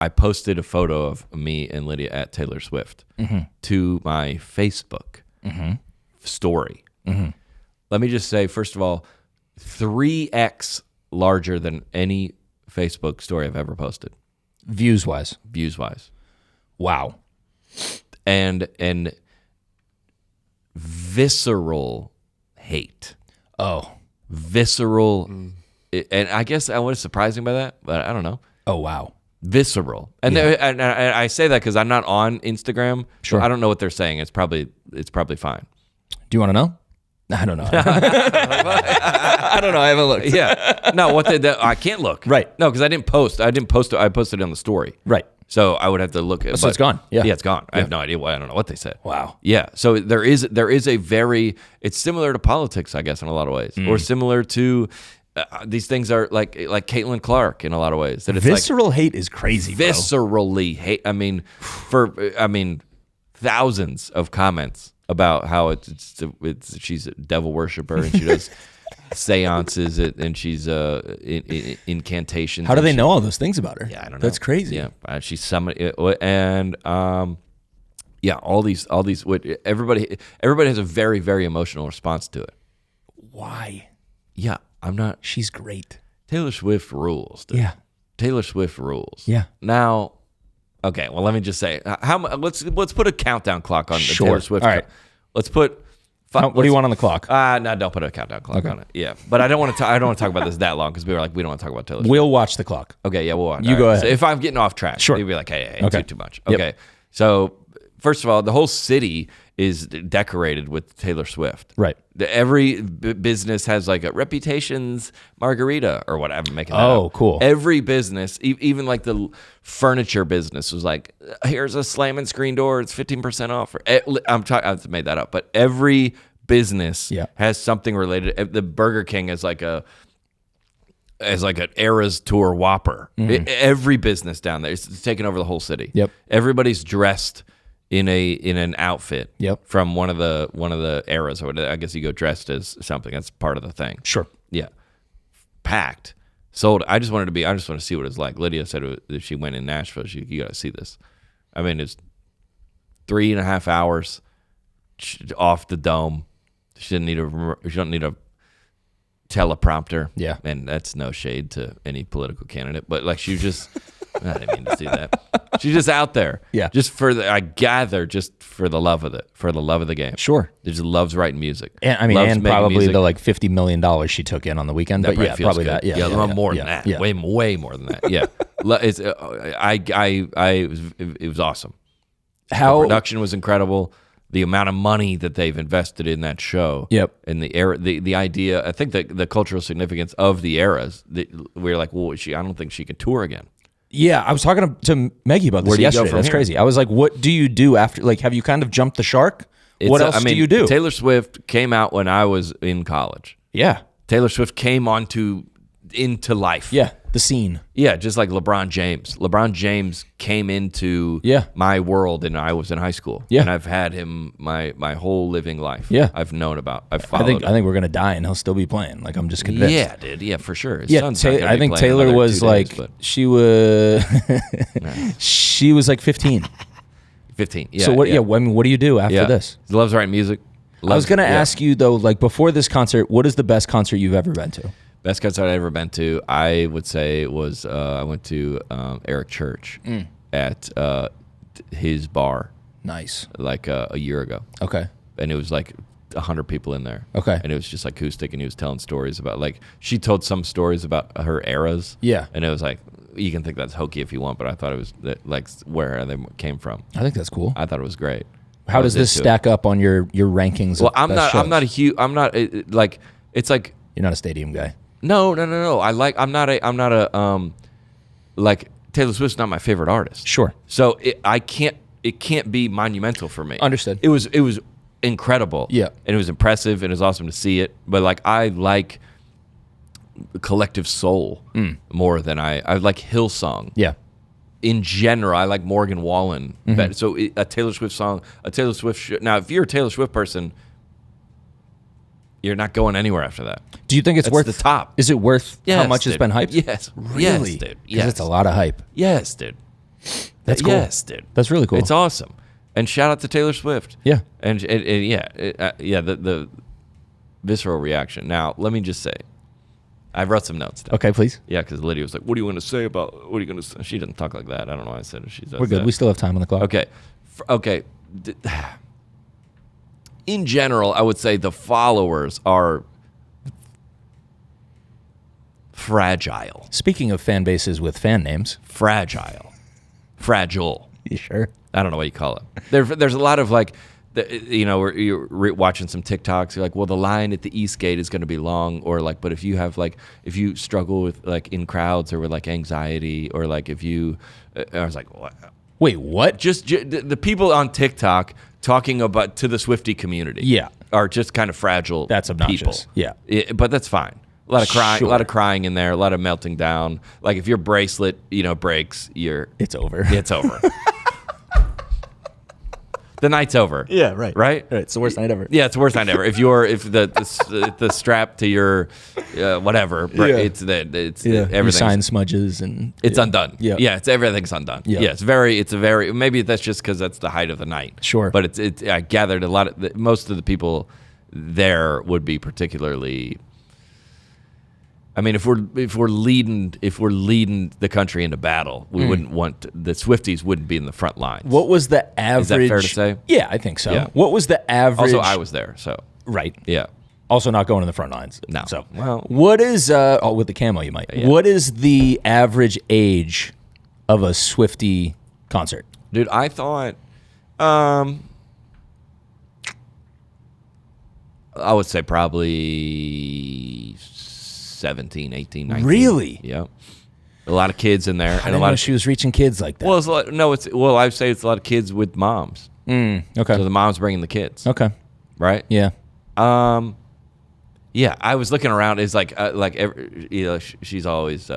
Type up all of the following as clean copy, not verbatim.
I posted a photo of me and Lydia at Taylor Swift to my Facebook story. Let me just say, first of all, 3x larger than any Facebook story I've ever posted. Views-wise. Wow. And visceral hate. Oh. Visceral. And I guess I was surprising by that, but I don't know. Oh, wow. Visceral. And I say that because I'm not on Instagram. Sure. So I don't know what they're saying. It's probably fine. Do you want to know? I don't know. I don't know. I haven't looked. Yeah. No, I can't look. Right. No, because I didn't post. I posted it on the story. Right. So I would have to look at it. So it's gone. Yeah. Yeah, it's gone. I have no idea I don't know what they said. Wow. Yeah. So there is a very, it's similar to politics, I guess, in a lot of ways. Or similar to these things are like Caitlin Clark in a lot of ways. That it's Visceral hate is crazy, bro. Viscerally hate. I mean, thousands of comments about how she's a devil worshiper and she does seances and she's incantations. How do they know all those things about her? Yeah, I don't know. That's crazy. Yeah, she's summoned and all these. Everybody has a very, very emotional response to it. Why? Yeah, I'm not. She's great. Taylor Swift rules, dude. Yeah. Taylor Swift rules. Yeah. Now, okay. Well, let me just say, let's put a countdown clock on the Taylor Swift. All right. Let's put. What do you want on the clock? No, don't put a countdown clock on it. Yeah, but I don't want to. I don't want to talk about this that long because we were like, we don't want to talk about Taylor Swift. We'll watch the clock. Okay, yeah, we'll watch. You go ahead. So if I'm getting off track, sure. You'd be like, hey, okay. too much. Yep. Okay, so first of all, the whole city is decorated with Taylor Swift. Right. Every business has like a Reputations margarita or whatever. I'm making that up. Cool. Every business, even like the furniture business, was like, here's a slamming screen door. It's 15% off. I've made that up, but every business has something related. The Burger King is like an Eras Tour Whopper. Every business down there is taking over the whole city. Yep. Everybody's dressed in an outfit. Yep. From one of the eras, or I guess you go dressed as something. That's part of the thing. Sure. Yeah. Packed. Sold. I just want to see what it's like. Lydia said if she went in Nashville, you got to see this. I mean, it's 3.5 hours off the dome. She don't need a teleprompter. Yeah. And that's no shade to any political candidate, but like she just I didn't mean to do that. She's just out there. Yeah. Just I gather just for the love of it, for the love of the game. Sure. She just loves writing music. And I mean, loves and making probably music. the like $50 million she took in on the weekend. But yeah, probably good. that. Yeah. More than that. Yeah. Way more than that. Yeah. It was awesome. How The production was incredible. The amount of money that they've invested in that show. Yep. And the era, the idea, I think the cultural significance of the eras. We're like, well, I don't think she can tour again. Yeah, I was talking to Maggie about this Where do you go yesterday. from That's here? crazy. I was like, what do you do after? Like, have you kind of jumped the shark? What else do you do? Taylor Swift came out when I was in college. Yeah. Taylor Swift came into life. Yeah. The scene. Yeah, just like LeBron James. LeBron James came into my world and I was in high school. Yeah. And I've had him my whole living life. Yeah. I've known about. I've I followed think we're gonna die and he'll still be playing. Like I'm just convinced. Yeah, dude. Yeah, for sure. His Yeah, son's not gonna I be think playing Taylor another was 2 like days, but she was she was like 15. 15. Yeah. So what? Yeah. I mean, what do you do after this? He loves writing music. I was gonna ask you though, like before this concert, what is the best concert you've ever been to? Best concert I've ever been to, I would say, was I went to Eric Church at his bar. Nice. Like a year ago. Okay. And it was like 100 people in there. Okay. And it was just acoustic, and he was telling stories about, like, she told some stories about her eras. Yeah. And it was like, you can think that's hokey if you want, but I thought it was like where they came from. I think that's cool. I thought it was great. How does this stack up on your rankings? Well, of best shows? I'm not a huge. I'm not like. It's like You're not a stadium guy. No. I'm not a like Taylor Swift's not my favorite artist. Sure. So it can't be monumental for me. Understood. It was incredible. Yeah. And it was impressive and it was awesome to see it. But like I like collective soul more than I like Hillsong. Yeah. In general, I like Morgan Wallen better. So a Taylor Swift song, a Taylor Swift now if you're a Taylor Swift person, you're not going anywhere after that. Do you think it's That's worth the top? Is it worth Yes, how much dude. it's been hyped? Yes. Really? Yes, dude. Yes. Because it's a lot of hype. Yes, dude. That's cool. Yes, dude. That's really cool. It's awesome. And shout out to Taylor Swift. Yeah. And the visceral reaction. Now, let me just say, I wrote some notes down. Okay, please. Yeah, because Lydia was like, "What are you going to say about? What are you going to say?" She doesn't talk like that. I don't know why I said it. She does. We're good. That. We still have time on the clock. Okay. Okay. In general, I would say the followers are fragile. Speaking of fan bases with fan names. Fragile. You sure? I don't know what you call it. There's a lot of like, you're watching some TikToks. You're like, well, the line at the East Gate is going to be long, or like, but if you have like, if you struggle with like in crowds or with like anxiety, or like if you, I was like, what? Wait, what? Just the people on TikTok talking about to the Swiftie community, Yeah. are just kind of fragile. That's obnoxious. People. Yeah. But that's fine. A lot of crying, Sure. a lot of crying in there, a lot of melting down. Like if your bracelet, breaks, It's over. it's over. The night's over. Yeah, right. Right? It's the worst night ever. Yeah, it's the worst night ever. If the strap to your whatever, it's everything. You sign smudges and It's undone. Yeah. Everything's undone. Yeah. Yeah, it's a very maybe that's just because that's the height of the night. Sure. But it's I gathered a lot of most of the people there would be particularly. I mean, if we're leading the country into battle, we wouldn't want the Swifties wouldn't be in the front lines. What was the average? Is that fair to say? Yeah, I think so. Yeah. What was the average? Also, I was there, so Right. yeah. Also not going in the front lines. No. So, Well- what is, with the camo you might. Yeah. What is the average age of a Swiftie concert? Dude, I thought, I would say probably 17, 18, 19. Really? Yeah. A lot of kids in there. I didn't know she was reaching kids like that. Well, I'd say it's a lot of kids with moms. Okay. So the mom's bringing the kids. Okay. Right? Yeah. Yeah, I was looking around. It's like she's always.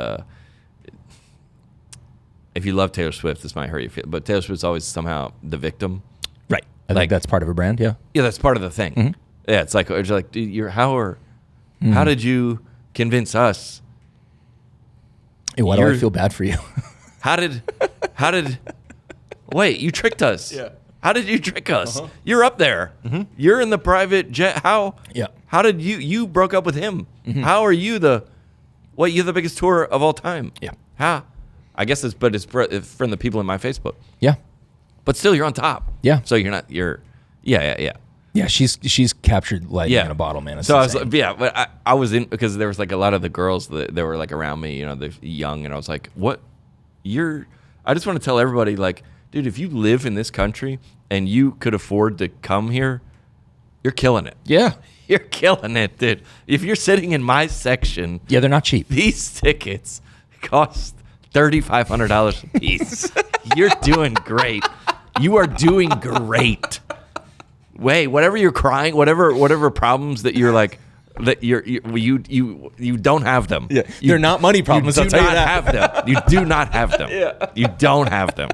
If you love Taylor Swift, this might hurt your feelings, but Taylor Swift's always somehow the victim. Right. I Like- think that's part of her brand. Yeah. Yeah, that's part of the thing. Yeah, it's like dude, how did you convince us? Hey, why do I You're- feel bad for you? How did wait, you tricked us. Yeah. How did you trick us? You're up there. You're in the private jet. How? Yeah. How did you broke up with him? How are you you're the biggest tour of all time? Yeah. How? I guess it's from the people in my Facebook. Yeah. But still, you're on top. Yeah. So yeah. Yeah. She's captured lightning Yeah. in a bottle, man. It's So I was insane. like, yeah, but I was in because there was like a lot of the girls that were like around me, they're young, and I was like, what? I just want to tell everybody, like, dude, if you live in this country and you could afford to come here, you're killing it. Yeah. You're killing it, dude. If you're sitting in my section, Yeah, they're not cheap. these tickets cost $3,500 a piece. You're doing great. You are doing great. Wait, whatever you're crying, whatever problems that you're like, that you don't have them. Yeah, they're not money problems, You I'll do tell you not that. have them. You do not have them. You don't have them.